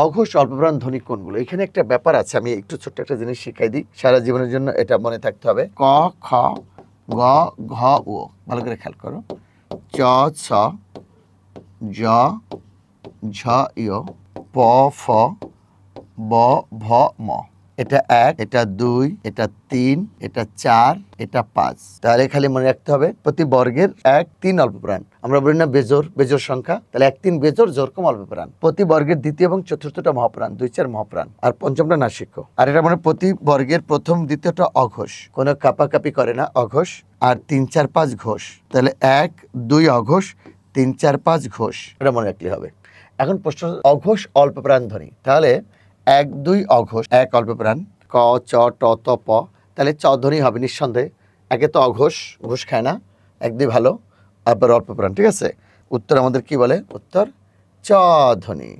অঘোষ অল্পপ্রাণ ধ্বনি কোনগুলো? এখানে একটা ব্যাপার আছে, আমি একটু ছোট্ট একটা জিনিস শিখাই দিই, সারা জীবনের জন্য এটা মনে থাকতে হবে। ক খ গ ঘ ও, ভালো করে খেয়াল করো। চ ছ জ ঝ ইয় প ফ ব ভ ম। এটা 1, এটা 2, এটা 3, এটা 4, এটা 5। তাহলে খালি মনে রাখতে হবে প্রতি বর্গের 1 3 অল্পপ্রাণ। আমরা বলি না বেজোড় সংখ্যা, তাহলে 1 3 বেজোড় জোড় কম অল্পপ্রাণ। প্রতি বর্গের দ্বিতীয় এবং চতুর্থটা মহাপ্রাণ, 2 4 মহাপ্রাণ, আর পঞ্চমটা নাসিক্য। আর এটা মানে প্রতি বর্গের প্রথম দ্বিতীয়টা অঘোষ, কোনো কাপাকাপি করে না, অঘোষ। আর 3 4 5 ঘোষ। তাহলে 1 2 অঘোষ, 3 4 5 ঘোষ, এটা মনে রাখলে হবে। এখন প্রশ্ন, অঘোষ অল্পপ্রাণ ধ্বনি, তাহলে 1 2 অঘোষ, 1 অল্পপ্রাণ, ক চ ট ত প, তাহলে চ ধ্বনি হবে নিঃসন্দেহে। একে তো অঘোষ, ঘোষ খায় না, 1 2 ভালো, আবার অল্পপ্রাণ, ঠিক আছে। উত্তর আমাদের কি বলে? উত্তর চ ধ্বনি।